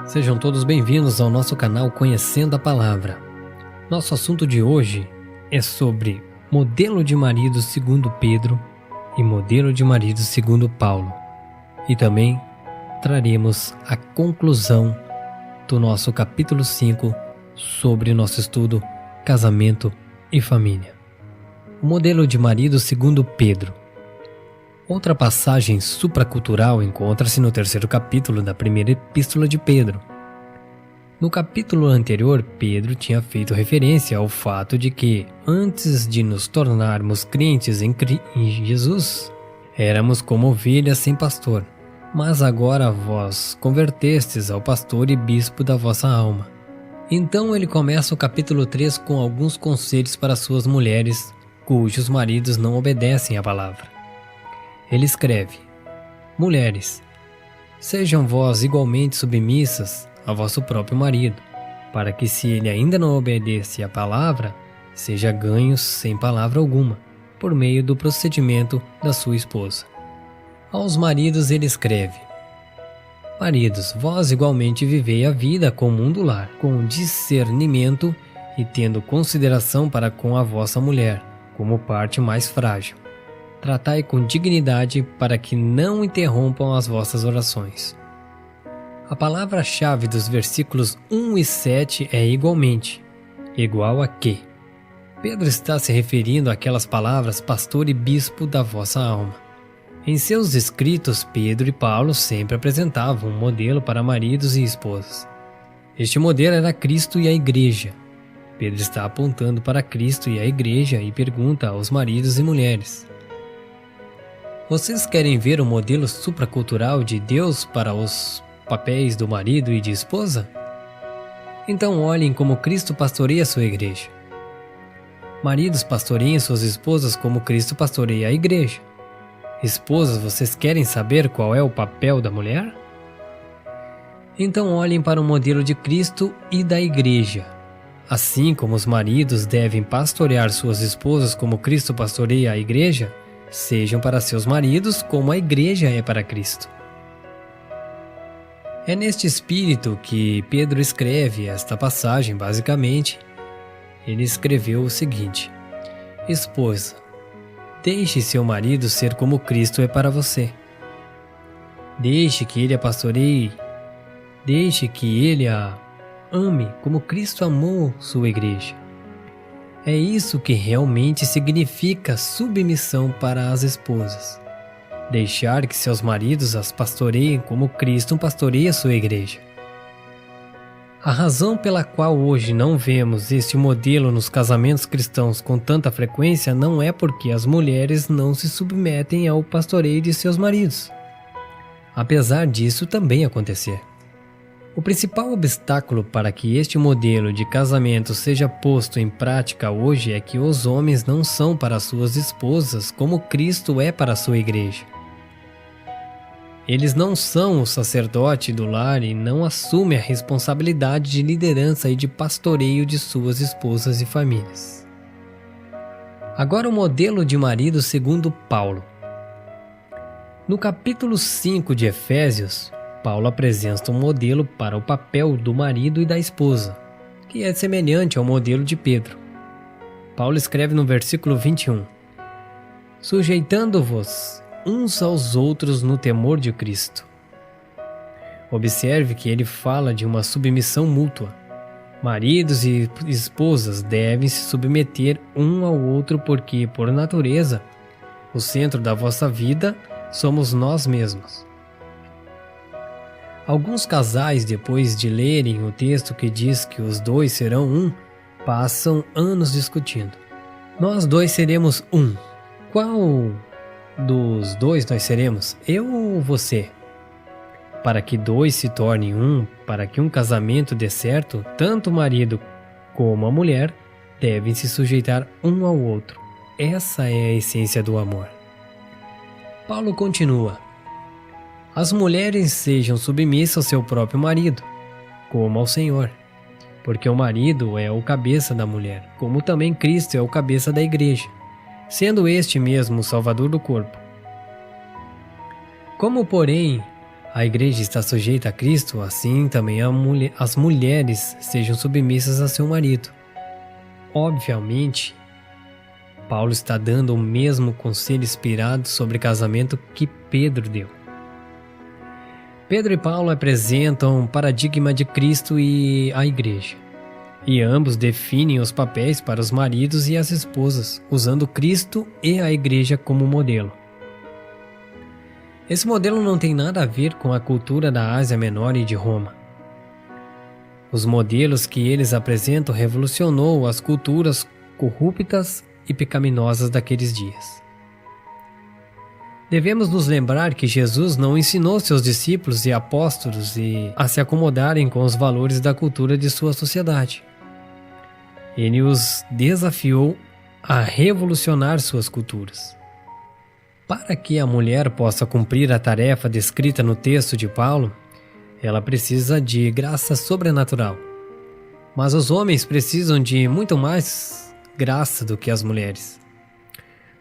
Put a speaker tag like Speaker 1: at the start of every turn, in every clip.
Speaker 1: Sejam todos bem-vindos ao nosso canal Conhecendo a Palavra. Nosso assunto de hoje é sobre modelo de marido segundo Pedro e modelo de marido segundo Paulo. E também traremos a conclusão do nosso capítulo 5 sobre nosso estudo Casamento e Família. O modelo de marido segundo Pedro. Outra passagem supracultural encontra-se no terceiro capítulo da primeira epístola de Pedro. No capítulo anterior, Pedro tinha feito referência ao fato de que, antes de nos tornarmos crentes em Jesus, éramos como ovelhas sem pastor, mas agora vós convertestes ao pastor e bispo da vossa alma. Então ele começa o capítulo 3 com alguns conselhos para suas mulheres, cujos maridos não obedecem à palavra. Ele escreve: Mulheres, sejam vós igualmente submissas a vosso próprio marido, para que, se ele ainda não obedece à palavra, seja ganho sem palavra alguma, por meio do procedimento da sua esposa. Aos maridos ele escreve: Maridos, vós igualmente vivei a vida comum do lar, com discernimento e tendo consideração para com a vossa mulher, como parte mais frágil. Tratai com dignidade para que não interrompam as vossas orações. A palavra-chave dos versículos 1 e 7 é igualmente, igual a que. Pedro está se referindo àquelas palavras pastor e bispo da vossa alma. Em seus escritos, Pedro e Paulo sempre apresentavam um modelo para maridos e esposas. Este modelo era Cristo e a igreja. Pedro está apontando para Cristo e a igreja e pergunta aos maridos e mulheres: Vocês querem ver o modelo supracultural de Deus para os papéis do marido e de esposa? Então olhem como Cristo pastoreia sua igreja. Maridos, pastoreiem suas esposas como Cristo pastoreia a igreja. Esposas, vocês querem saber qual é o papel da mulher? Então olhem para o modelo de Cristo e da igreja. Assim como os maridos devem pastorear suas esposas como Cristo pastoreia a igreja, sejam para seus maridos como a igreja é para Cristo. É neste espírito que Pedro escreve esta passagem. Basicamente, ele escreveu o seguinte: Esposa, deixe seu marido ser como Cristo é para você. Deixe que ele a pastoreie. Deixe que ele a ame como Cristo amou sua igreja. É isso que realmente significa submissão para as esposas. Deixar que seus maridos as pastoreiem como Cristo pastoreia sua igreja. A razão pela qual hoje não vemos este modelo nos casamentos cristãos com tanta frequência não é porque as mulheres não se submetem ao pastoreio de seus maridos. Apesar disso também acontecer. O principal obstáculo para que este modelo de casamento seja posto em prática hoje é que os homens não são para suas esposas como Cristo é para a sua igreja. Eles não são o sacerdote do lar e não assumem a responsabilidade de liderança e de pastoreio de suas esposas e famílias. Agora o modelo de marido segundo Paulo. No capítulo 5 de Efésios, Paulo apresenta um modelo para o papel do marido e da esposa, que é semelhante ao modelo de Pedro. Paulo escreve no versículo 21, Sujeitando-vos uns aos outros no temor de Cristo. Observe que ele fala de uma submissão mútua. Maridos e esposas devem se submeter um ao outro porque, por natureza, o centro da vossa vida somos nós mesmos. Alguns casais, depois de lerem o texto que diz que os dois serão um, passam anos discutindo. Nós dois seremos um. Qual dos dois nós seremos? Eu ou você? Para que dois se tornem um, para que um casamento dê certo, tanto o marido como a mulher devem se sujeitar um ao outro. Essa é a essência do amor. Paulo continua: As mulheres sejam submissas ao seu próprio marido, como ao Senhor, porque o marido é o cabeça da mulher, como também Cristo é o cabeça da igreja, sendo este mesmo o Salvador do corpo. Como, porém, a igreja está sujeita a Cristo, assim também as mulheres sejam submissas a seu marido. Obviamente, Paulo está dando o mesmo conselho inspirado sobre casamento que Pedro deu. Pedro e Paulo apresentam um paradigma de Cristo e a igreja, e ambos definem os papéis para os maridos e as esposas, usando Cristo e a igreja como modelo. Esse modelo não tem nada a ver com a cultura da Ásia Menor e de Roma. Os modelos que eles apresentam revolucionou as culturas corruptas e pecaminosas daqueles dias. Devemos nos lembrar que Jesus não ensinou seus discípulos e apóstolos a se acomodarem com os valores da cultura de sua sociedade. Ele os desafiou a revolucionar suas culturas. Para que a mulher possa cumprir a tarefa descrita no texto de Paulo, ela precisa de graça sobrenatural. Mas os homens precisam de muito mais graça do que as mulheres.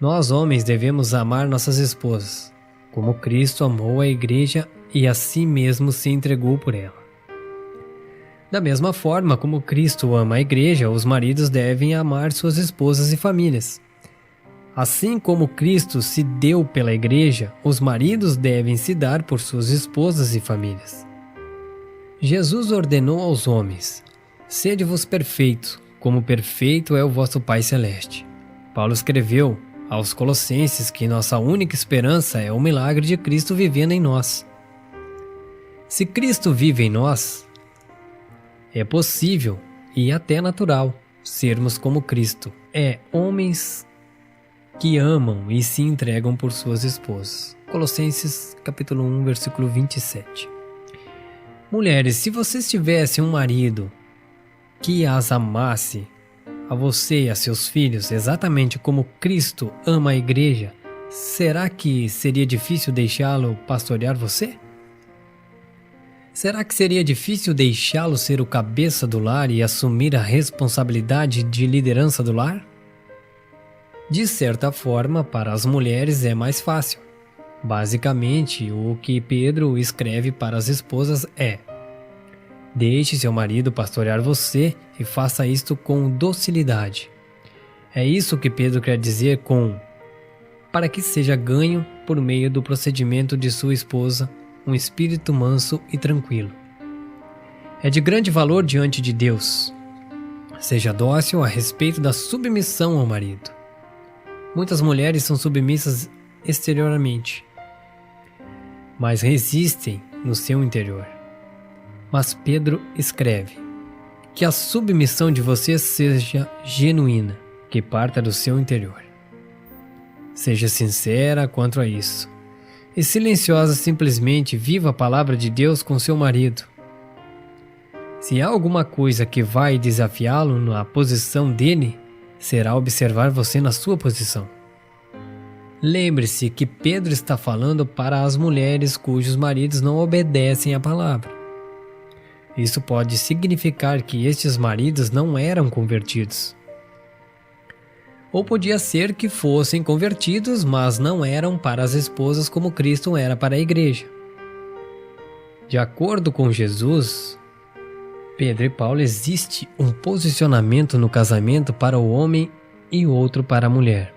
Speaker 1: Nós, homens, devemos amar nossas esposas, como Cristo amou a igreja e a si mesmo se entregou por ela. Da mesma forma como Cristo ama a igreja, os maridos devem amar suas esposas e famílias. Assim como Cristo se deu pela igreja, os maridos devem se dar por suas esposas e famílias. Jesus ordenou aos homens: sede-vos perfeitos, como perfeito é o vosso Pai Celeste. Paulo escreveu aos Colossenses que nossa única esperança é o milagre de Cristo vivendo em nós. Se Cristo vive em nós, é possível e até natural sermos como Cristo. Homens que amam e se entregam por suas esposas. Colossenses capítulo 1, versículo 27. Mulheres, se vocês tivessem um marido que as amasse, a você e a seus filhos, exatamente como Cristo ama a igreja, será que seria difícil deixá-lo pastorear você? Será que seria difícil deixá-lo ser o cabeça do lar e assumir a responsabilidade de liderança do lar? De certa forma, para as mulheres é mais fácil. Basicamente, o que Pedro escreve para as esposas é: deixe seu marido pastorear você e faça isto com docilidade. É isso que Pedro quer dizer com para que seja ganho por meio do procedimento de sua esposa um espírito manso e tranquilo. É de grande valor diante de Deus. Seja dócil a respeito da submissão ao marido. Muitas mulheres são submissas exteriormente, mas resistem no seu interior. Mas Pedro escreve: que a submissão de vocês seja genuína, que parta do seu interior. Seja sincera quanto a isso, e silenciosa simplesmente viva a palavra de Deus com seu marido. Se há alguma coisa que vai desafiá-lo na posição dele, será observar você na sua posição. Lembre-se que Pedro está falando para as mulheres cujos maridos não obedecem à palavra. Isso pode significar que estes maridos não eram convertidos. Ou podia ser que fossem convertidos, mas não eram para as esposas como Cristo era para a igreja. De acordo com Jesus, Pedro e Paulo, existe um posicionamento no casamento para o homem e outro para a mulher.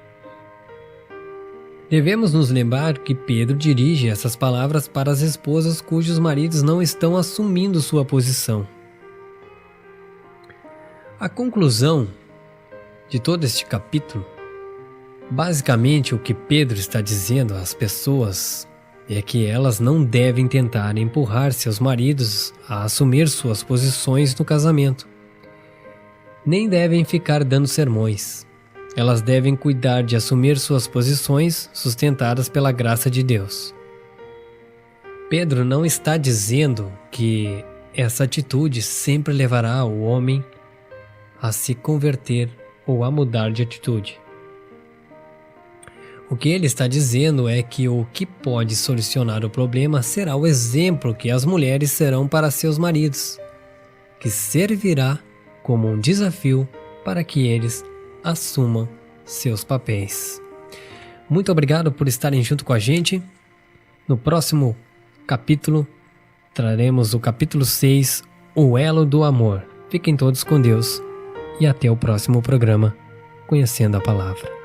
Speaker 1: Devemos nos lembrar que Pedro dirige essas palavras para as esposas cujos maridos não estão assumindo sua posição. A conclusão de todo este capítulo, basicamente o que Pedro está dizendo às pessoas é que elas não devem tentar empurrar seus maridos a assumir suas posições no casamento. Nem devem ficar dando sermões. Elas devem cuidar de assumir suas posições sustentadas pela graça de Deus. Pedro não está dizendo que essa atitude sempre levará o homem a se converter ou a mudar de atitude. O que ele está dizendo é que o que pode solucionar o problema será o exemplo que as mulheres serão para seus maridos, que servirá como um desafio para que eles assumam seus papéis. Muito obrigado por estarem junto com a gente. No próximo capítulo, traremos o capítulo 6, o elo do amor. Fiquem todos com Deus e até o próximo programa, Conhecendo a Palavra.